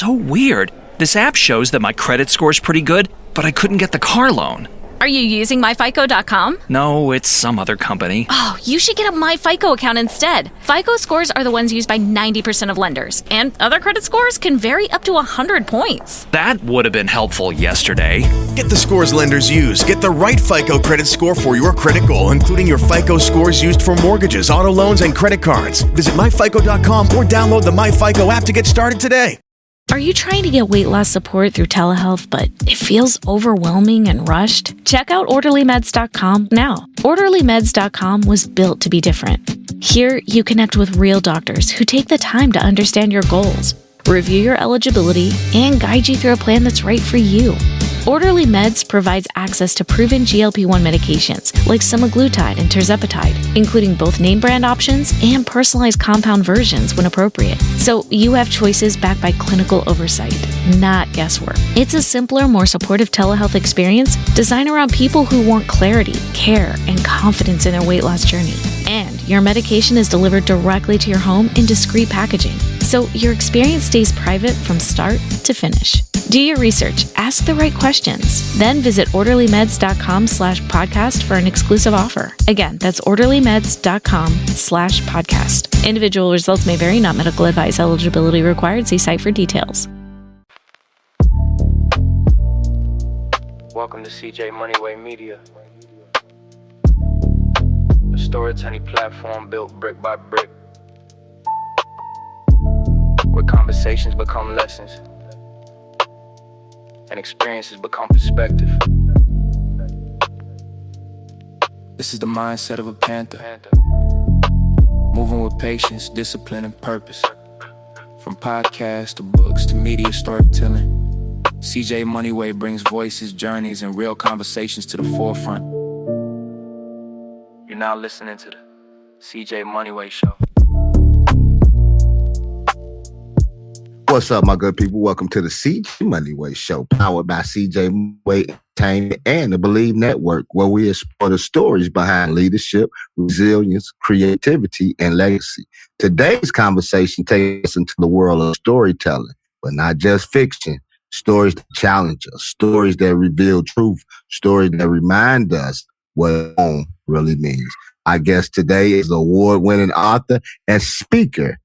so weird. This app shows that my credit score's pretty good, but I couldn't get the car loan. Are you using myfico.com? No, it's some other company. Oh, you should get a MyFICO account instead. FICO scores are the ones used by 90% of lenders, and other credit scores can vary up to 100 points. That would have been helpful yesterday. Get the scores lenders use. Get the right FICO credit score for your credit goal, including your FICO scores used for mortgages, auto loans, and credit cards. Visit myfico.com or download the MyFICO app to get started today. Are you trying to get weight loss support through telehealth, but it feels overwhelming and rushed? Check out orderlymeds.com now. Orderlymeds.com was built to be different. Here, you connect with real doctors who take the time to understand your goals, review your eligibility, and guide you through a plan that's right for you. Orderly Meds provides access to proven GLP-1 medications like semaglutide and tirzepatide, including both name brand options and personalized compound versions when appropriate. So you have choices backed by clinical oversight, not guesswork. It's a simpler, more supportive telehealth experience designed around people who want clarity, care, and confidence in their weight loss journey. And your medication is delivered directly to your home in discreet packaging, so your experience stays private from start to finish. Do your research, ask the right questions, then visit orderlymeds.com/podcast for an exclusive offer. Again, that's orderlymeds.com/podcast. Individual results may vary, not medical advice. Eligibility required. See site for details. Welcome to CJ Moneyway Media, a storytelling platform built brick by brick, where conversations become lessons and experiences become perspective. This is the mindset of a panther, moving with patience, discipline, and purpose. From podcasts to books to media storytelling, CJ Moneyway brings voices, journeys, and real conversations to the forefront. You're now listening to the CJ Moneyway Show. What's up, my good people? Welcome to the CJ Moneyway Show, powered by CJ Moneyway Entertainment and the Believe Network, where we explore the stories behind leadership, resilience, creativity, and legacy. Today's conversation takes us into the world of storytelling, but not just fiction. Stories that challenge us, stories that reveal truth, stories that remind us what home really means. Our guest today is award-winning author and speaker,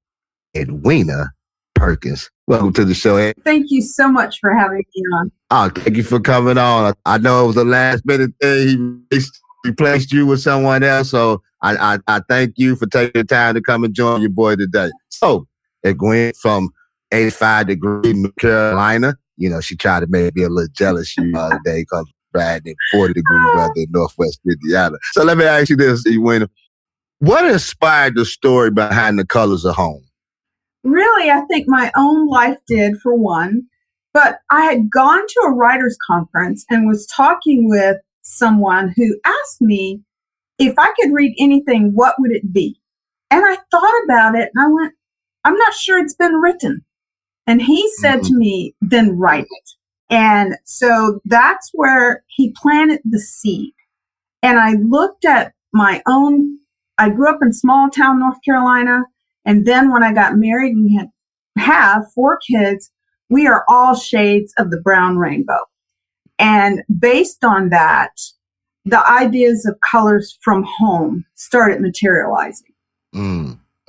Edwina Perkins. Welcome to the show. Thank you so much for having me on. Oh, thank you for coming on. I know it was a last minute thing. He replaced you with someone else. So I thank you for taking the time to come and join your boy today. So Edwina from 85 degree North Carolina. You know, she tried to make me a little jealous the other day because Brad in 40 degree weather in Northwest Indiana. So let me ask you this, Edwina. What inspired the story behind The Colors of Home? Really, I think my own life did, for one. But I had gone to a writer's conference and was talking with someone who asked me if I could read anything, what would it be? And I thought about it and I went, I'm not sure it's been written. And he said to me, then write it. And so that's where he planted the seed. And I looked at my own, I grew up in small town, North Carolina. And then when I got married and we have 4 kids, we are all shades of the brown rainbow. And based on that, the ideas of colors from home started materializing.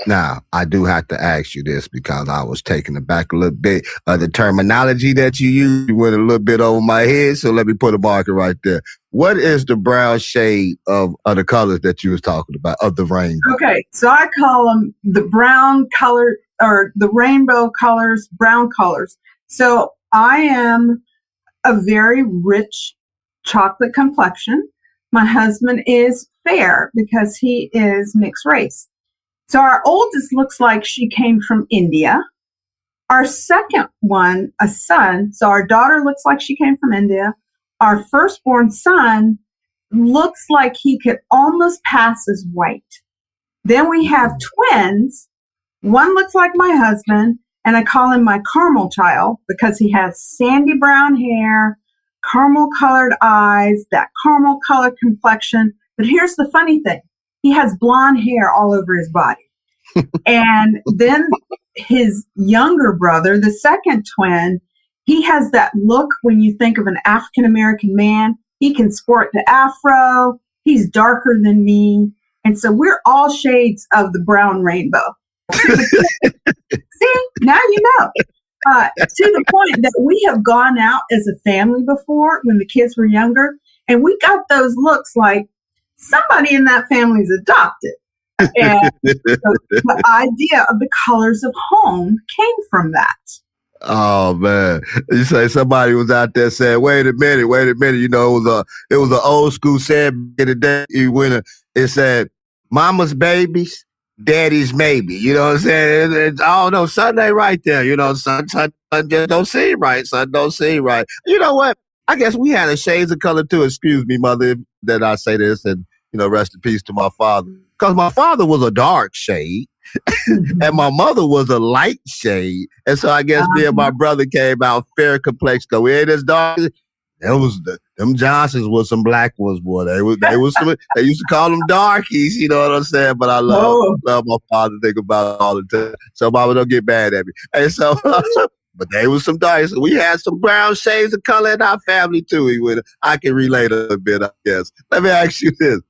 Now, I do have to ask you this because I was taken aback a little bit. The terminology that you used went a little bit over my head, so let me put a marker right there. What is the brown shade of the colors that you was talking about, of the rainbow? Okay, so I call them the brown color, or the rainbow colors, brown colors. So I am a very rich chocolate complexion. My husband is fair because he is mixed race. So our oldest looks like she came from India. Our second one, a son, so our daughter looks like she came from India. Our firstborn son looks like he could almost pass as white. Then we have twins. One looks like my husband, and I call him my caramel child because he has sandy brown hair, caramel colored eyes, that caramel colored complexion. But here's the funny thing. He has blonde hair all over his body. And then his younger brother, the second twin, he has that look when you think of an African-American man. He can sport the afro. He's darker than me. And so we're all shades of the brown rainbow. See, now you know. To the point that we have gone out as a family before when the kids were younger, and we got those looks like somebody in that family's adopted. And the idea of the colors of home came from that. Oh man! You say somebody was out there saying, "Wait a minute." You know, it was an old school saying in the day. It said, "Mama's babies, daddy's maybe." You know what I'm saying? Oh no, son ain't right there. You know, son just don't seem right. Son don't seem right. You know what? I guess we had a shades of color too. Excuse me, mother, that I say this, and rest in peace to my father, because my father was a dark shade. And my mother was a light shade. And so I guess me and my brother came out fair complexion. Because we ain't as dark. Them Johnsons was some black ones, boy. They used to call them darkies, you know what I'm saying? But I love my father, think about it all the time. So mama, don't get mad at me. And so but they was some darkies. So we had some brown shades of color in our family too. I can relate a bit, I guess. Let me ask you this.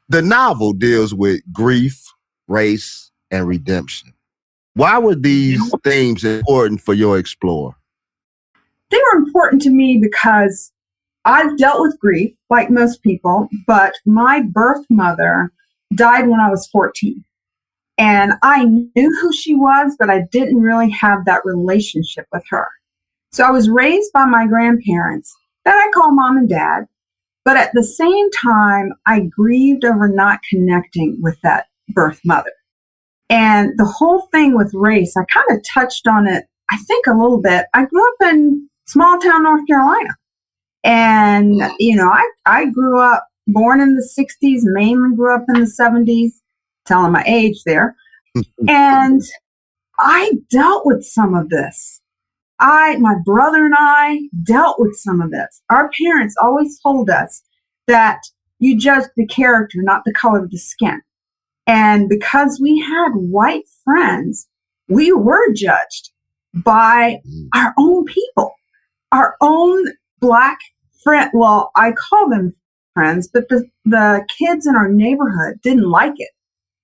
The novel deals with grief, race, and redemption. Why were these themes important for your explorer? They were important to me because I've dealt with grief like most people, but my birth mother died when I was 14. And I knew who she was, but I didn't really have that relationship with her. So I was raised by my grandparents that I call mom and dad, but at the same time, I grieved over not connecting with that birth mother. And the whole thing with race, I kind of touched on it, I think a little bit. I grew up in small town North Carolina. And, I grew up born in the 60s, mainly grew up in the 70s, telling my age there. And I dealt with some of this. My brother and I dealt with some of this. Our parents always told us that you judge the character, not the color of the skin. And because we had white friends, we were judged by our own people, our own black friend. Well, I call them friends, but the kids in our neighborhood didn't like it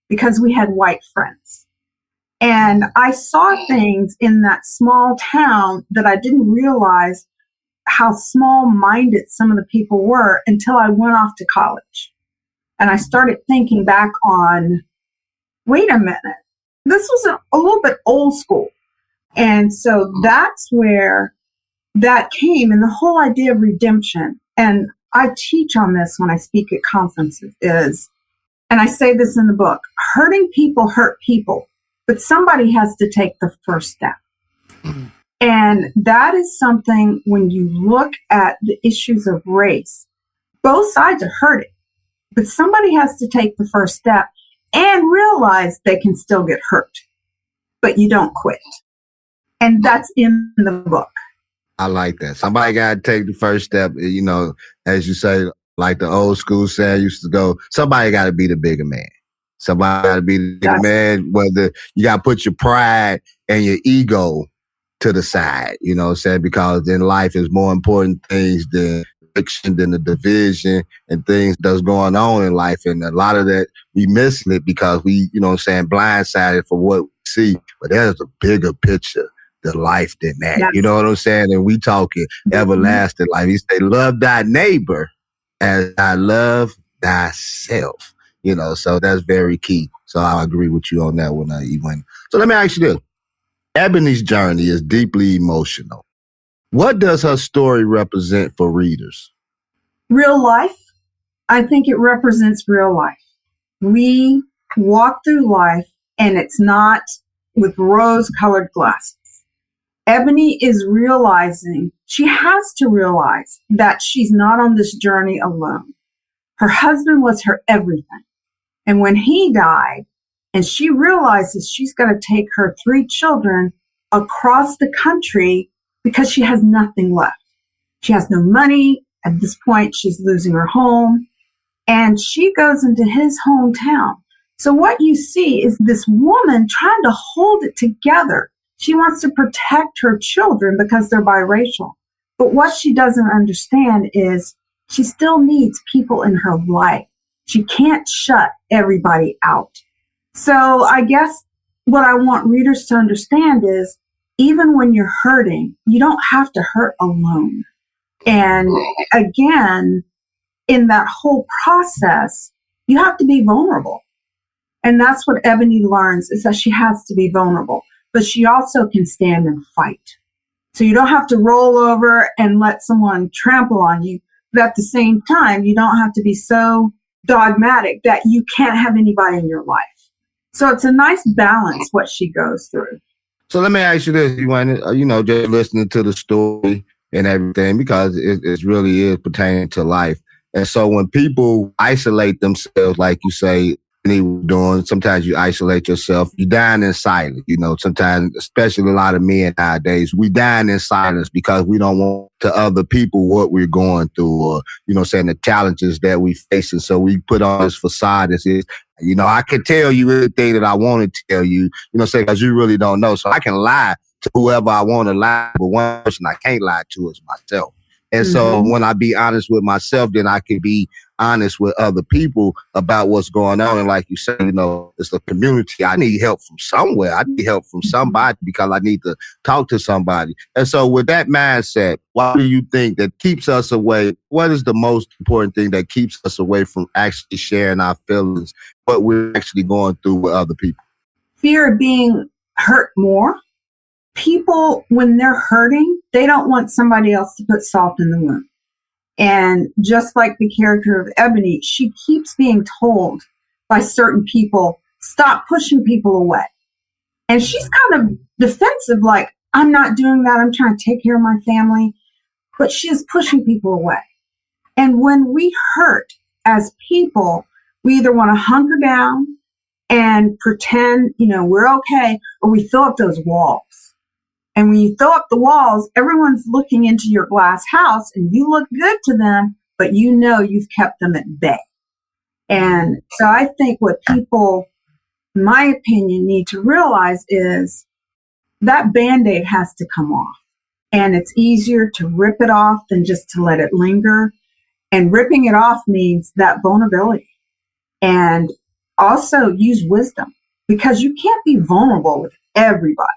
because we had white friends. And I saw things in that small town that I didn't realize how small-minded some of the people were until I went off to college. And I started thinking back on, wait a minute, this was a little bit old school. And so that's where that came, and the whole idea of redemption. And I teach on this when I speak at conferences is, and I say this in the book, hurting people hurt people, but somebody has to take the first step. And that is something when you look at the issues of race, both sides are hurting. But somebody has to take the first step and realize they can still get hurt, but you don't quit. And that's in the book. I like that. Somebody got to take the first step. As you say, like the old school saying used to go, somebody got to be the bigger man. Somebody got to be the bigger man. Whether you got to put your pride and your ego to the side, because in life is more important things than than the division and things that's going on in life. And a lot of that, we missing it because we, blindsided for what we see. But there's a bigger picture to life than that. Yes. You know what I'm saying? And we talking everlasting life. He say, love thy neighbor as I love thyself. So that's very key. So I agree with you on that one, Edwina. So let me ask you this. Ebony's journey is deeply emotional. What does her story represent for readers? Real life. I think it represents real life. We walk through life and it's not with rose-colored glasses. Ebony is realizing, she has to realize that she's not on this journey alone. Her husband was her everything. And when he died, and she realizes she's got to take her 3 children across the country because she has nothing left. She has no money. At this point, she's losing her home. And she goes into his hometown So what you see is this woman trying to hold it together. She wants to protect her children because they're biracial. But what she doesn't understand is she still needs people in her life. She can't shut everybody out. So I guess what I want readers to understand is even when you're hurting, you don't have to hurt alone. And again, in that whole process, you have to be vulnerable. And that's what Ebony learns, is that she has to be vulnerable, but she also can stand and fight. So you don't have to roll over and let someone trample on you. But at the same time, you don't have to be so dogmatic that you can't have anybody in your life. So it's a nice balance what she goes through. So let me ask you this, just listening to the story and everything, because it really is pertaining to life. And so when people isolate themselves, like you say, doing, sometimes you isolate yourself, you dying in silence. Sometimes, especially a lot of men nowadays, we dying in silence because we don't want to other people what we're going through, or, saying the challenges that we face. And so we put on this facade that says, I can tell you everything that I want to tell you, because you really don't know. So I can lie to whoever I want to lie, but one person I can't lie to is myself. And so when I be honest with myself, then I can be honest with other people about what's going on. And like you said, it's a community. I need help from somewhere. I need help from somebody because I need to talk to somebody. And so with that mindset, what do you think that keeps us away? What is the most important thing that keeps us away from actually sharing our feelings, what we're actually going through with other people? Fear of being hurt more. People, when they're hurting, they don't want somebody else to put salt in the wound. And just like the character of Ebony, she keeps being told by certain people, stop pushing people away. And she's kind of defensive, like, I'm not doing that. I'm trying to take care of my family. But she is pushing people away. And when we hurt as people, we either want to hunker down and pretend, we're okay, or we fill up those walls. And when you throw up the walls, everyone's looking into your glass house and you look good to them, but you've kept them at bay. And so I think what people, in my opinion, need to realize is that Band-Aid has to come off. And it's easier to rip it off than just to let it linger. And ripping it off means that vulnerability. And also use wisdom, because you can't be vulnerable with everybody.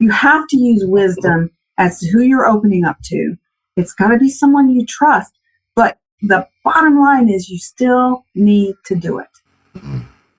You have to use wisdom as to who you're opening up to. It's got to be someone you trust. But the bottom line is you still need to do it.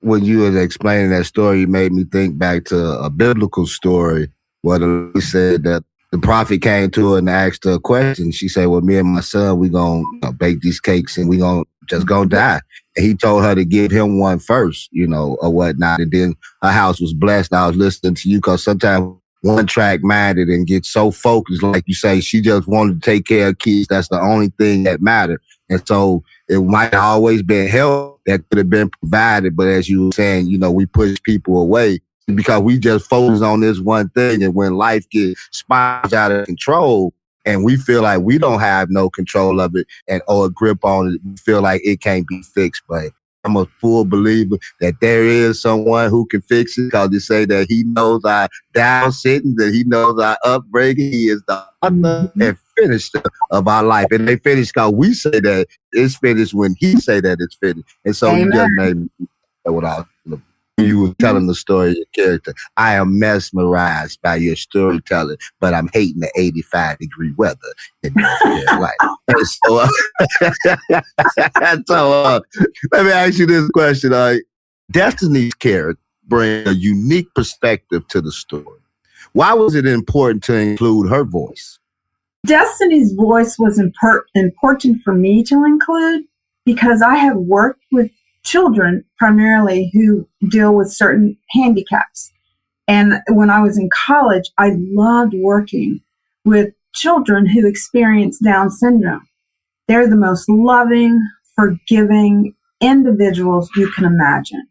When you were explaining that story, you made me think back to a biblical story where the Lord said that the prophet came to her and asked her a question. She said, well, me and my son, we going to bake these cakes and we going to die. And he told her to give him one first, or whatnot. And then her house was blessed. I was listening to you because sometimes one track minded and get so focused, like you say, she just wanted to take care of kids. That's the only thing that mattered. And so it might have always been help that could have been provided. But as you were saying, we push people away because we just focus on this one thing. And when life gets spirals out of control and we feel like we don't have no control of it or a grip on it, we feel like it can't be fixed. But I'm a full believer that there is someone who can fix it, because they say that he knows our down sitting, that he knows our upbringing. He is the author and finisher of our life. And they finish because we say that it's finished when he say that it's finished. And so you just made me know what I was you were telling the story of your character. I am mesmerized by your storytelling, but I'm hating the 85-degree weather in your life. So let me ask you this question. Destiny's character brings a unique perspective to the story. Why was it important to include her voice? Destiny's voice was important for me to include because I have worked with children primarily who deal with certain handicaps. And when I was in college, I loved working with children who experience Down syndrome. They're the most loving, forgiving individuals you can imagine.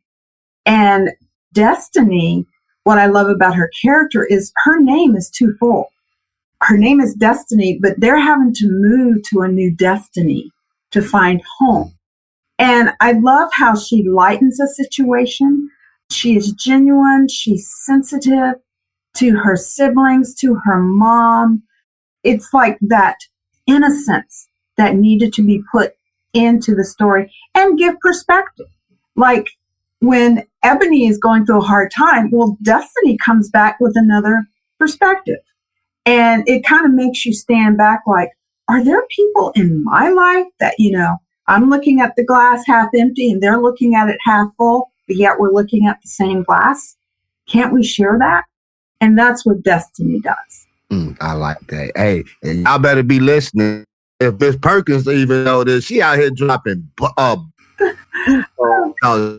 And Destiny, what I love about her character is her name is twofold. Her name is Destiny, but they're having to move to a new destiny to find home. And I love how she lightens a situation. She is genuine. She's sensitive to her siblings, to her mom. It's like that innocence that needed to be put into the story and give perspective. Like when Ebony is going through a hard time, well, Destiny comes back with another perspective. And it kind of makes you stand back like, are there people in my life that, I'm looking at the glass half empty and they're looking at it half full, but yet we're looking at the same glass? Can't we share that? And that's what Destiny does. I like that. Hey, and y'all better be listening. If Miss Perkins even know this, she out here dropping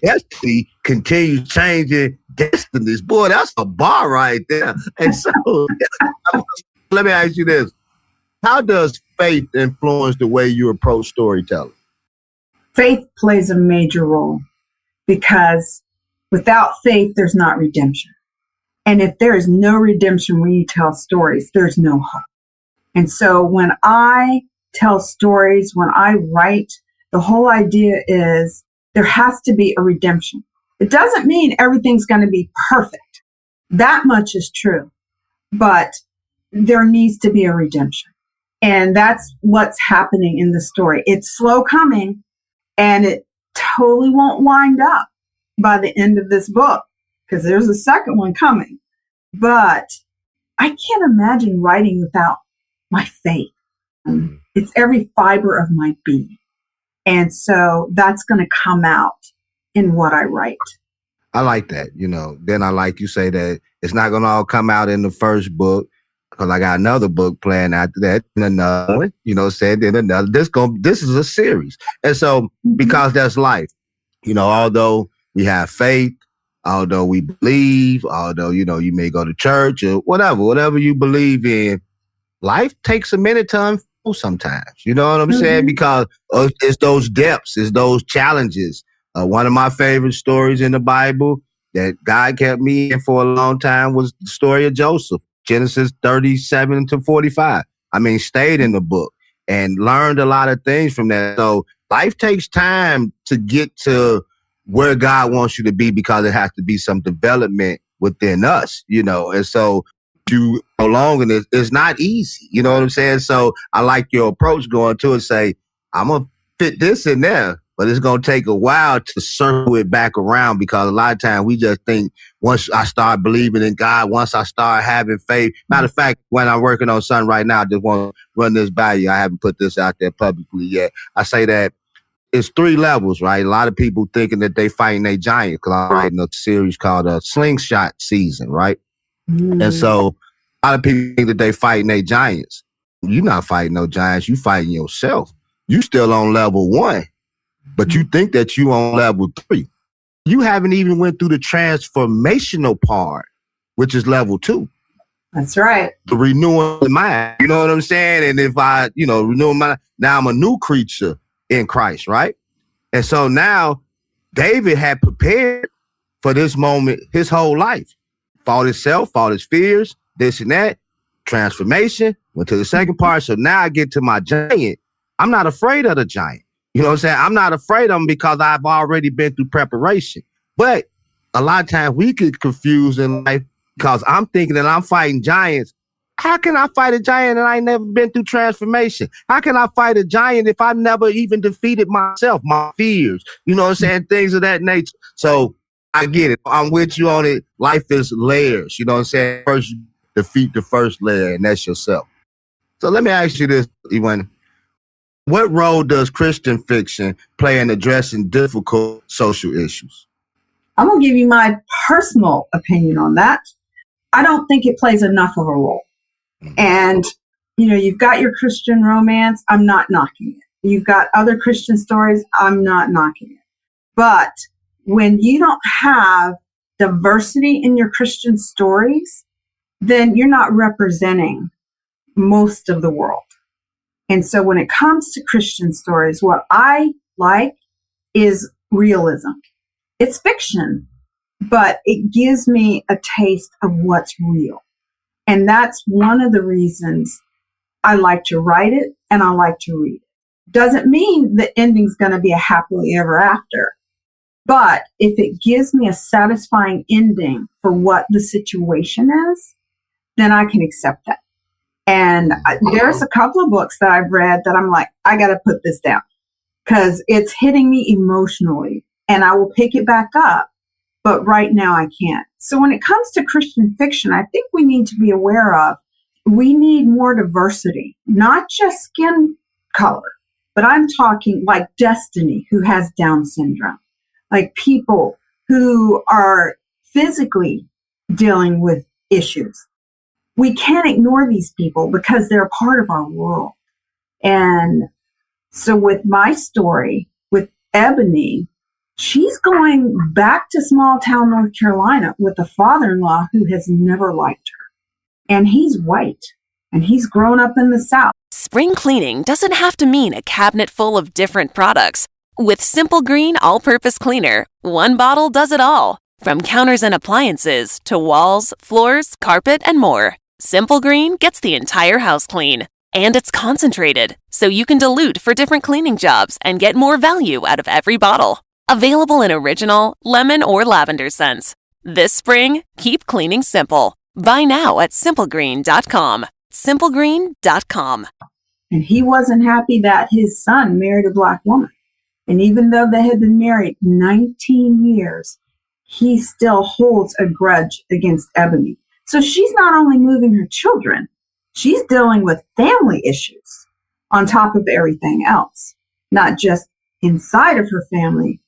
Destiny continues changing destinies. Boy, that's a bar right there. And so let me ask you this. How does faith influence the way you approach storytelling? Faith plays a major role because without faith, there's not redemption. And if there is no redemption when you tell stories, there's no hope. And so when I tell stories, when I write, the whole idea is there has to be a redemption. It doesn't mean everything's going to be perfect. That much is true. But there needs to be a redemption. And that's what's happening in the story. It's slow coming, and it totally won't wind up by the end of this book, because there's a second one coming. But I can't imagine writing without my faith. It's every fiber of my being. And so that's going to come out in what I write. I like that. Then I like you say that it's not going to all come out in the first book, because I got another book planned after that, and another one, then another. This is a series. And so, because that's life, although we have faith, although we believe, although, you may go to church or whatever you believe in, life takes a minute to unfold sometimes. You know what I'm saying? Because it's those depths, it's those challenges. One of my favorite stories in the Bible that God kept me in for a long time was the story of Joseph, Genesis 37 to 45. Stayed in the book and learned a lot of things from that. So life takes time to get to where God wants you to be, because it has to be some development within us, and so you go along, and it's not easy. You know what I'm saying? So I like your approach going to it, say, I'm going to fit this in there, but it's going to take a while to circle it back around, because a lot of times we just think once I start believing in God, once I start having faith. Matter of fact, when I'm working on something right now, I just want to run this by you. I haven't put this out there publicly yet. I say that it's 3 levels, right? A lot of people thinking that they fighting their giant, because I'm writing a series called Slingshot Season, right? And so a lot of people think that they fighting their giants. You're not fighting no giants. You fighting yourself. You still on level 1, but you think that you on level 3. You haven't even went through the transformational part, which is level 2. That's right. The renewing the mind. You know what I'm saying? And if I, renew my mind, now I'm a new creature in Christ, right? And so now David had prepared for this moment his whole life. Fought himself, fought his fears, this and that, transformation, went to the second part. So now I get to my giant. I'm not afraid of the giant. You know what I'm saying? I'm not afraid of him because I've already been through preparation. But a lot of times we get confused in life, because I'm thinking that I'm fighting giants. How can I fight a giant and I ain't never been through transformation? How can I fight a giant if I never even defeated myself, my fears? You know what I'm saying? Things of that nature. So I get it. I'm with you on it. Life is layers. You know what I'm saying? First, you defeat the first layer, and that's yourself. So let me ask you this, Edwina. What role does Christian fiction play in addressing difficult social issues? I'm going to give you my personal opinion on that. I don't think it plays enough of a role. And, you've got your Christian romance. I'm not knocking it. You've got other Christian stories. I'm not knocking it. But when you don't have diversity in your Christian stories, then you're not representing most of the world. And so when it comes to Christian stories, what I like is realism. It's fiction, but it gives me a taste of what's real. And that's one of the reasons I like to write it and I like to read it. Doesn't mean the ending's going to be a happily ever after. But if it gives me a satisfying ending for what the situation is, then I can accept that. And there's a couple of books that I've read that I'm like, I got to put this down because it's hitting me emotionally and I will pick it back up. But right now I can't. So when it comes to Christian fiction, I think we need to be aware of, we need more diversity, not just skin color, but I'm talking like Destiny, who has Down syndrome, like people who are physically dealing with issues. We can't ignore these people because they're a part of our world. And so with my story, with Ebony, she's going back to small town North Carolina with a father-in-law who has never liked her. And he's white, and he's grown up in the South. Spring cleaning doesn't have to mean a cabinet full of different products. With Simple Green All-Purpose Cleaner, one bottle does it all. From counters and appliances to walls, floors, carpet, and more. Simple Green gets the entire house clean. And it's concentrated, so you can dilute for different cleaning jobs and get more value out of every bottle. Available in original, lemon, or lavender scents. This spring, keep cleaning simple. Buy now at simplegreen.com. Simplegreen.com. And he wasn't happy that his son married a black woman. And even though they had been married 19 years, he still holds a grudge against Ebony. So she's not only moving her children, she's dealing with family issues on top of everything else, not just inside of her family,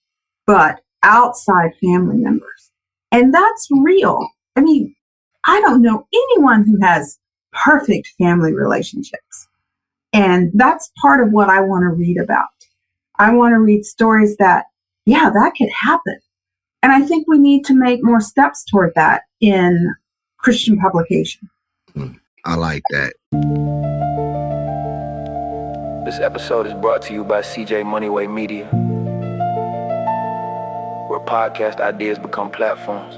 but outside family members. And that's real. I mean, I don't know anyone who has perfect family relationships. And that's part of what I want to read about. I want to read stories that, yeah, that could happen. And I think we need to make more steps toward that in Christian publication. I like that. This episode is brought to you by CJ Moneyway Media, where podcast ideas become platforms.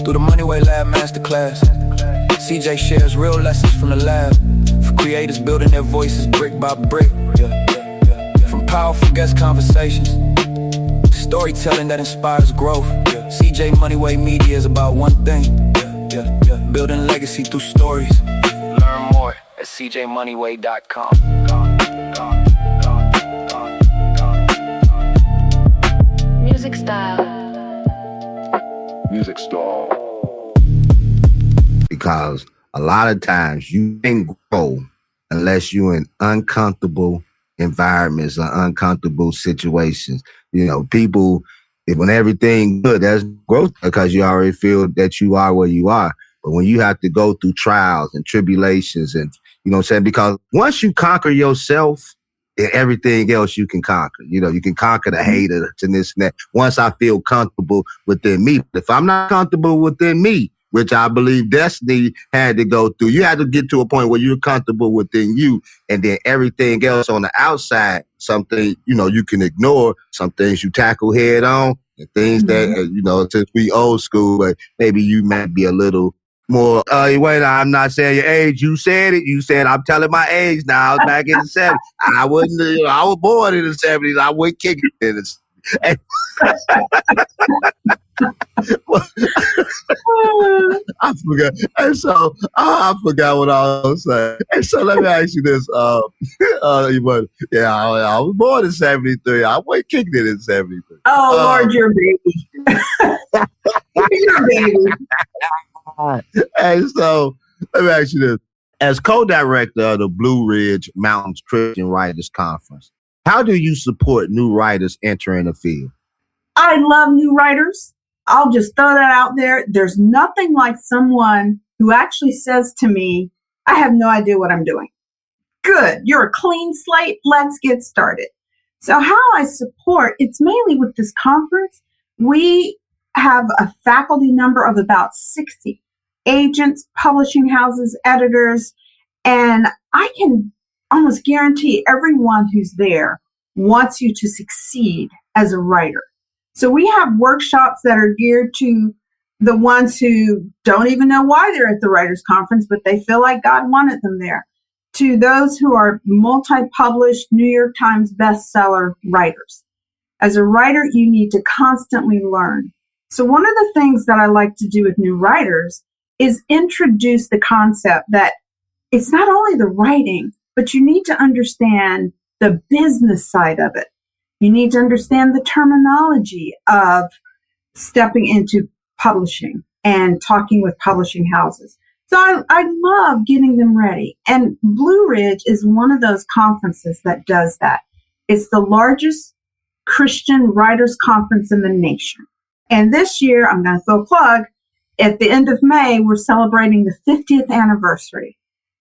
Through the Moneyway Lab Masterclass, CJ shares real lessons from the lab for creators building their voices brick by brick. From powerful guest conversations to storytelling that inspires growth. CJ Moneyway Media is about one thing. Building legacy through stories. Learn more at cjmoneyway.com. Music style. Because a lot of times you can't grow unless you're in uncomfortable environments or uncomfortable situations. You know, people, when everything good, there's growth because you already feel that you are where you are. But when you have to go through trials and tribulations and, you know what I'm saying? Because once you conquer yourself, everything else you can conquer. You know, you can conquer the haters and this and that. Once I feel comfortable within me. If I'm not comfortable within me, which I believe Destiny had to go through, you had to get to a point where you're comfortable within you, and then everything else on the outside, something, you know, you can ignore, some things you tackle head on, and things that, you know, since we old school, but maybe you might be a little more, wait, I'm not saying your age. You said it. You said, I'm telling my age now. I was back in the 70s. I wasn't, you know, I was born in the 70s. I went kicking in the 70s. I forgot. And so I forgot what I was saying. And so let me ask you this. I was born in 73. I went kicking it in 73. Oh, Lord, you're a baby. You're a baby. And so let me ask you this. As co-director of the Blue Ridge Mountains Christian Writers Conference, how do you support new writers entering the field? I love new writers. I'll just throw that out there. There's nothing like someone who actually says to me, I have no idea what I'm doing. Good. You're a clean slate. Let's get started. So how I support, it's mainly with this conference. We have a faculty number of about 60 agents, publishing houses, editors, and I can almost guarantee everyone who's there wants you to succeed as a writer. So we have workshops that are geared to the ones who don't even know why they're at the Writers' Conference, but they feel like God wanted them there. to those who are multi-published New York Times bestseller writers. As a writer, you need to constantly learn. So one of the things that I like to do with new writers is introduce the concept that it's not only the writing, but you need to understand the business side of it. You need to understand the terminology of stepping into publishing and talking with publishing houses. So I love getting them ready. And Blue Ridge is one of those conferences that does that. It's the largest Christian writers conference in the nation. And this year, I'm going to throw a plug, at the end of May, we're celebrating the 50th anniversary.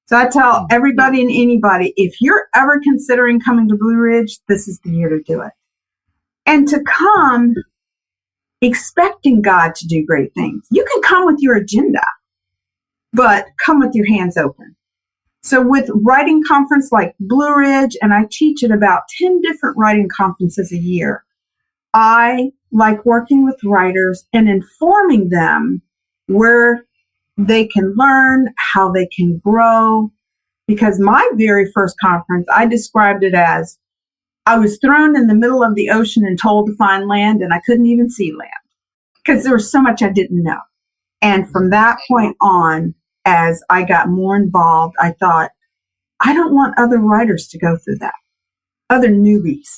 So I tell everybody and anybody, if you're ever considering coming to Blue Ridge, this is the year to do it. And to come expecting God to do great things. You can come with your agenda, but come with your hands open. So with writing conference like Blue Ridge, and I teach at about 10 different writing conferences a year, I like working with writers and informing them where they can learn, how they can grow. Because my very first conference, I described it as I was thrown in the middle of the ocean and told to find land, and I couldn't even see land because there was so much I didn't know. And from that point on, as I got more involved, I thought, I don't want other writers to go through that, other newbies.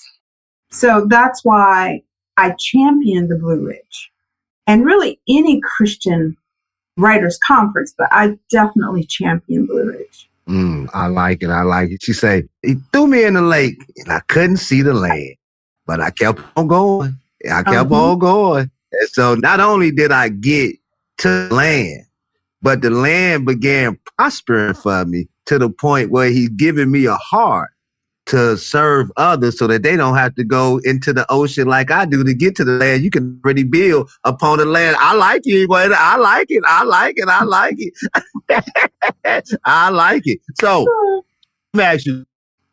So that's why I champion the Blue Ridge and really any Christian writers conference, but I definitely champion Blue Ridge. I like it. I like it. She say, he threw me in the lake and I couldn't see the land, but I kept on going. I kept on going. And so not only did I get to land, but the land began prospering for me to the point where he's giving me a heart to serve others so that they don't have to go into the ocean like I do to get to the land. You can already build upon the land. I like it. I like it. I like it. I like it. I like it. So let me ask you,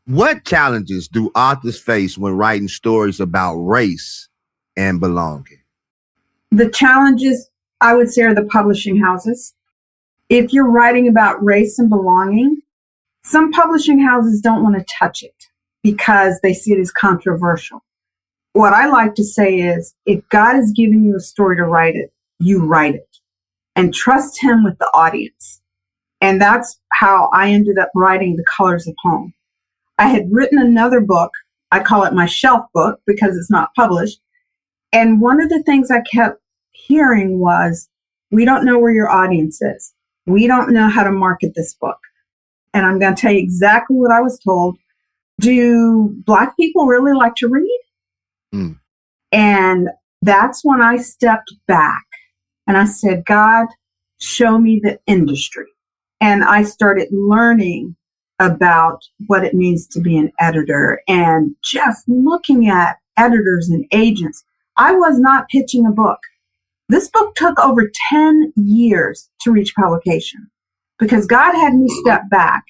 what challenges do authors face when writing stories about race and belonging? The challenges, I would say, are the publishing houses. If you're writing about race and belonging, some publishing houses don't want to touch it because they see it as controversial. What I like to say is, if God has given you a story to write it, you write it and trust him with the audience. And that's how I ended up writing The Colors of Home. I had written another book. I call it my shelf book because it's not published. And one of the things I kept hearing was, we don't know where your audience is. We don't know how to market this book. And I'm going to tell you exactly what I was told. Do Black people really like to read? And that's when I stepped back and I said, God, show me the industry. And I started learning about what it means to be an editor and just looking at editors and agents. I was not pitching a book. This book took over 10 years to reach publication because God had me step back.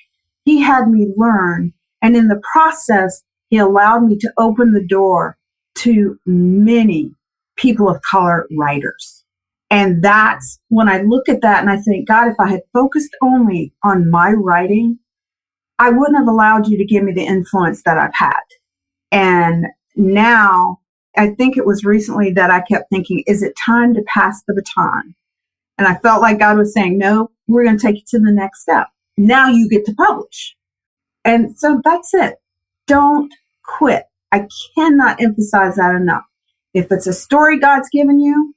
He had me learn. And in the process, he allowed me to open the door to many people of color writers. And that's when I look at that and I think, God, if I had focused only on my writing, I wouldn't have allowed you to give me the influence that I've had. And now, I think it was recently that I kept thinking, is it time to pass the baton? And I felt like God was saying, no, we're going to take you to the next step. Now you get to publish. And so that's it. Don't quit. I cannot emphasize that enough. If it's a story God's given you,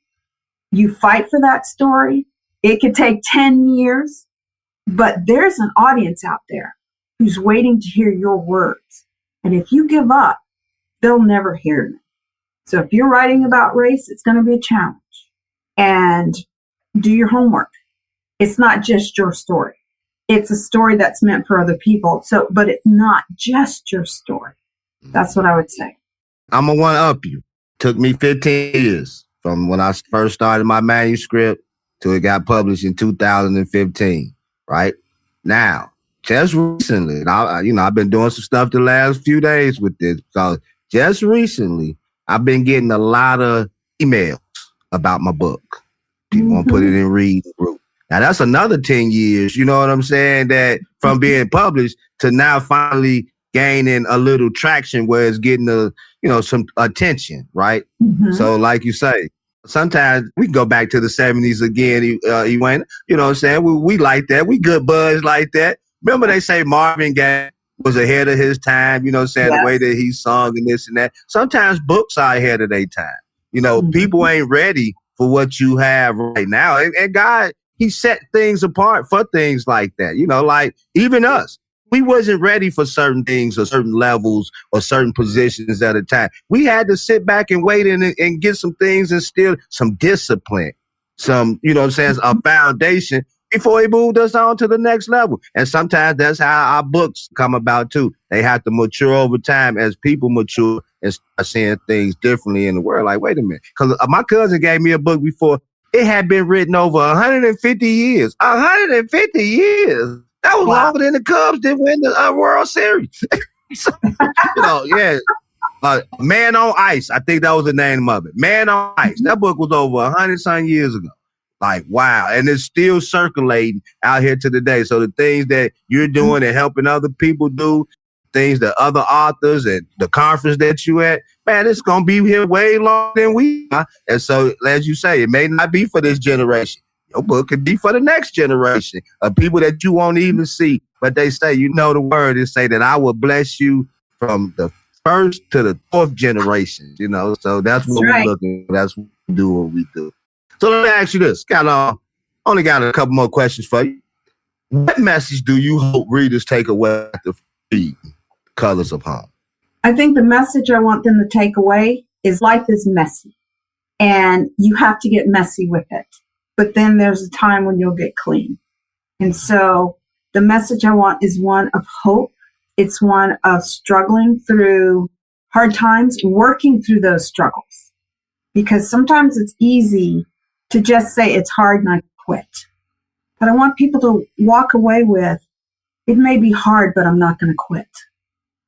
you fight for that story. It could take 10 years, but there's an audience out there who's waiting to hear your words. And if you give up, they'll never hear them. So if you're writing about race, it's going to be a challenge. And do your homework. It's not just your story. It's a story that's meant for other people. So, but it's not just your story. That's what I would say. I'm going to one-up you. Took me 15 years from when I first started my manuscript till it got published in 2015, right? Now, just recently, I've been doing some stuff the last few days with this because just recently, I've been getting a lot of emails about my book. People want to put it in reading group. Now that's another 10 years, you know what I'm saying, that from being published to now finally gaining a little traction where it's getting some attention, right? Mm-hmm. So like you say, sometimes we can go back to the 70s again, Edwina, you know what I'm saying? We like that. We good buzz like that. Remember they say Marvin Gaye was ahead of his time, you know what I'm saying? Yes. The way that he sung and this and that. Sometimes books are ahead of their time. You know, people ain't ready for what you have right now. And God, he set things apart for things like that. You know, like even us, we wasn't ready for certain things or certain levels or certain positions at a time. We had to sit back and wait and get some things and still some discipline, some, you know what I'm saying, a foundation before he moved us on to the next level. And sometimes that's how our books come about too. They have to mature over time as people mature and start seeing things differently in the world. Like, wait a minute. Because my cousin gave me a book before. It had been written over 150 years. 150 years. That was longer than the Cubs did win the World Series. So, Man on Ice. I think that was the name of it. Man on Ice. That book was over 100-some years ago. Like, wow. And it's still circulating out here to the day. So the things that you're doing and helping other people do, things that other authors and the conference that you at, man, it's going to be here way longer than we are. And so, as you say, it may not be for this generation. Your book could be for the next generation of people that you won't even see. But they say, you know, the word is say that I will bless you from the first to the fourth generation, you know. So that's what we're looking for. That's what we do what we do. So let me ask you this. Only got a couple more questions for you. What message do you hope readers take away after reading Colors of Home? I think the message I want them to take away is life is messy and you have to get messy with it. But then there's a time when you'll get clean. And so the message I want is one of hope. It's one of struggling through hard times, working through those struggles. Because sometimes it's easy to just say it's hard and I quit. But I want people to walk away with, it may be hard, but I'm not going to quit.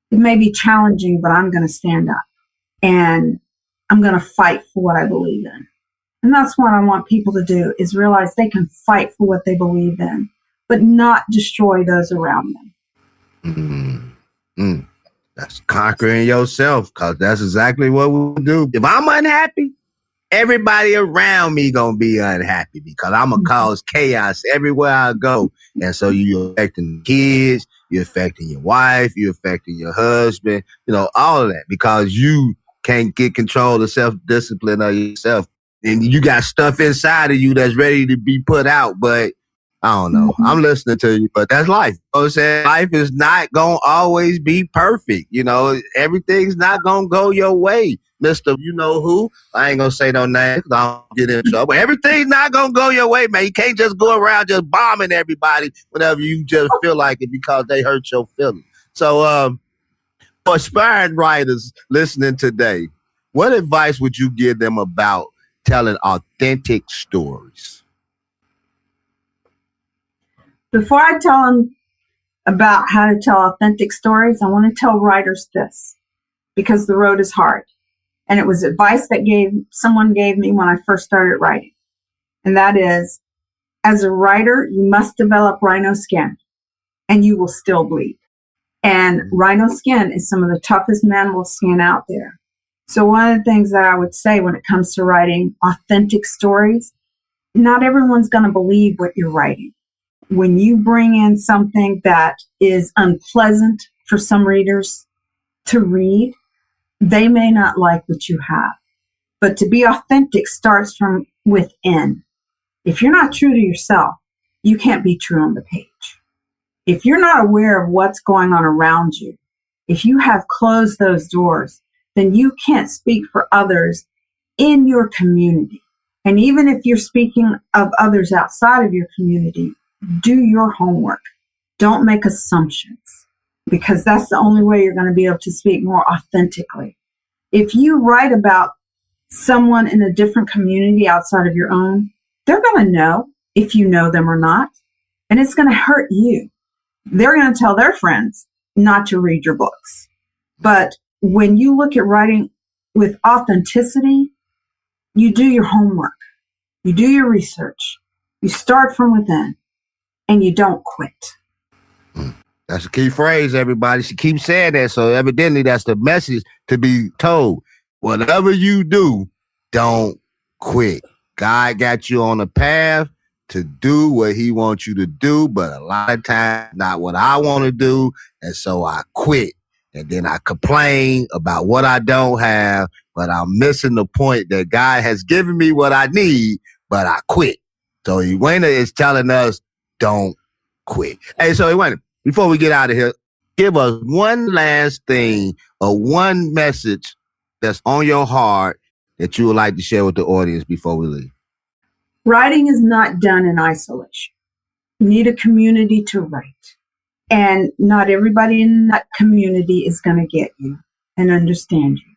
It may be challenging, but I'm going to stand up and I'm going to fight for what I believe in. And that's what I want people to do, is realize they can fight for what they believe in, but not destroy those around them. That's conquering yourself, because that's exactly what we do. If I'm unhappy, everybody around me gonna be unhappy, because I'm gonna cause chaos everywhere I go. And so you're affecting kids, you're affecting your wife, you're affecting your husband, you know, all of that, because you can't get control of self-discipline of yourself. And you got stuff inside of you that's ready to be put out, but I don't know. I'm listening to you, but that's life. You know what I'm saying? Life is not going to always be perfect. You know, everything's not going to go your way. Mr. You know who? I ain't going to say no name because I don't get in trouble. Everything's not going to go your way, man. You can't just go around just bombing everybody whenever you just feel like it because they hurt your feelings. So, for aspiring writers listening today, what advice would you give them about telling authentic stories? Before I tell them about how to tell authentic stories, I want to tell writers this, because the road is hard. And it was advice that someone gave me when I first started writing. And that is, as a writer, you must develop rhino skin and you will still bleed. And rhino skin is some of the toughest mammal skin out there. So one of the things that I would say when it comes to writing authentic stories, not everyone's going to believe what you're writing. When you bring in something that is unpleasant for some readers to read, they may not like what you have. But to be authentic starts from within. If you're not true to yourself, you can't be true on the page. If you're not aware of what's going on around you, if you have closed those doors, then you can't speak for others in your community. And even if you're speaking of others outside of your community, do your homework. Don't make assumptions, because that's the only way you're going to be able to speak more authentically. If you write about someone in a different community outside of your own, they're going to know if you know them or not, and it's going to hurt you. They're going to tell their friends not to read your books. But when you look at writing with authenticity, you do your homework, you do your research, You start from within and you don't quit. That's a key phrase, everybody. She keeps saying that, so evidently that's the message to be told. Whatever you do, don't quit. God got you on a path to do what he wants you to do, but a lot of times not what I want to do, and so I quit. And then I complain about what I don't have, but I'm missing the point that God has given me what I need, but I quit. So Edwina is telling us, don't quit. Hey, so Edwina, before we get out of here, give us one last thing or one message that's on your heart that you would like to share with the audience before we leave. Writing is not done in isolation. You need a community to write. And not everybody in that community is going to get you and understand you.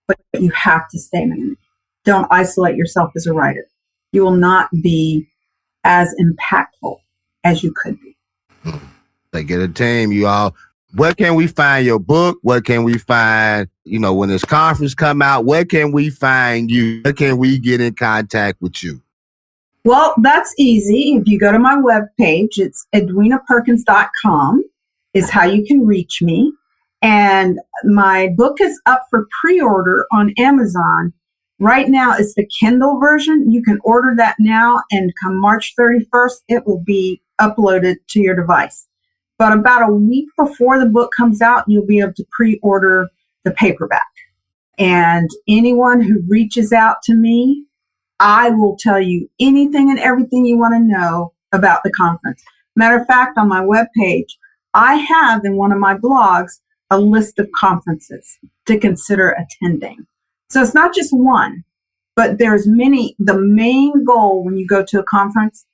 But you have to stay in it. Don't isolate yourself as a writer. You will not be as impactful as you could be. They get a team, you all. Where can we find your book? Where can we find, when this conference come out, where can we find you? Where can we get in contact with you? Well, that's easy. If you go to my webpage, it's edwinaperkins.com is how you can reach me. And my book is up for pre-order on Amazon. Right now, it's the Kindle version. You can order that now, and come March 31st, it will be uploaded to your device. But about a week before the book comes out, you'll be able to pre-order the paperback. And anyone who reaches out to me, I will tell you anything and everything you want to know about the conference. Matter of fact, on my webpage, I have in one of my blogs a list of conferences to consider attending. So it's not just one, but there's many. The main goal when you go to a conference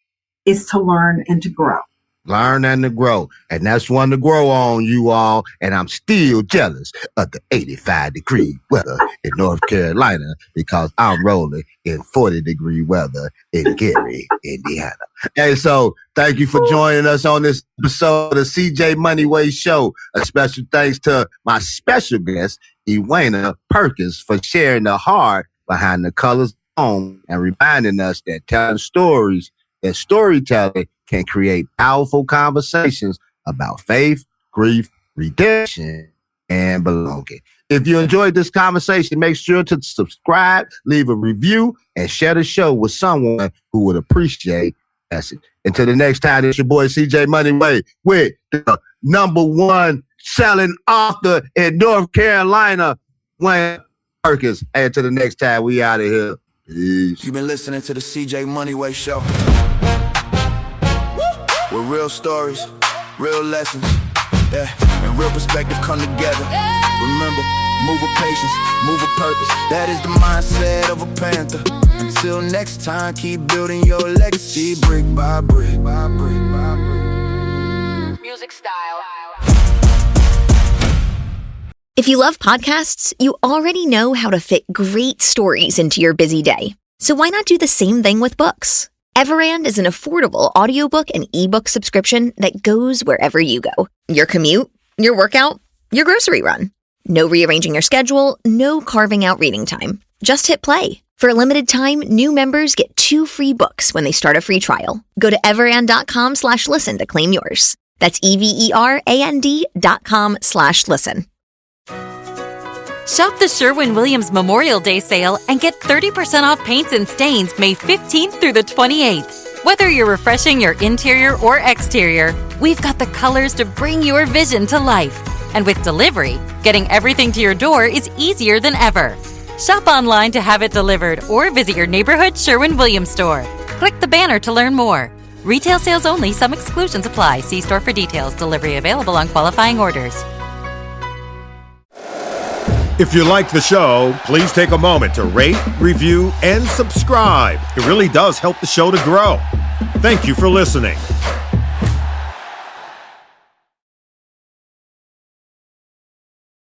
is to learn and to grow. Learn and to grow. And that's one to grow on, you all. And I'm still jealous of the 85-degree weather in North Carolina because I'm rolling in 40-degree weather in Gary, Indiana. And so thank you for joining us on this episode of the CJ Moneyway Show. A special thanks to my special guest, Edwina Perkins, for sharing the heart behind the colors on and reminding us that telling stories, that storytelling can create powerful conversations about faith, grief, redemption, and belonging. If you enjoyed this conversation, make sure to subscribe, leave a review, and share the show with someone who would appreciate the message. Until the next time, it's your boy CJ Moneyway with the #1 selling author in North Carolina, Edwina Perkins. And until the next time, we out of here. Peace. You've been listening to the CJ Moneyway Show. Where real stories, real lessons, and real perspective come together. Remember, move with patience, move with purpose. That is the mindset of a panther. Until next time, keep building your legacy, brick by brick, by brick, by brick. Music style. If you love podcasts, you already know how to fit great stories into your busy day. So why not do the same thing with books? Everand is an affordable audiobook and ebook subscription that goes wherever you go. Your commute, your workout, your grocery run. No rearranging your schedule, no carving out reading time. Just hit play. For a limited time, new members get 2 free books when they start a free trial. Go to everand.com/listen to claim yours. That's everand.com/listen. Shop the Sherwin-Williams Memorial Day sale and get 30% off paints and stains May 15th through the 28th. Whether you're refreshing your interior or exterior, we've got the colors to bring your vision to life. And with delivery, getting everything to your door is easier than ever. Shop online to have it delivered or visit your neighborhood Sherwin-Williams store. Click the banner to learn more. Retail sales only. Some exclusions apply. See store for details. Delivery available on qualifying orders. If you like the show, please take a moment to rate, review, and subscribe. It really does help the show to grow. Thank you for listening.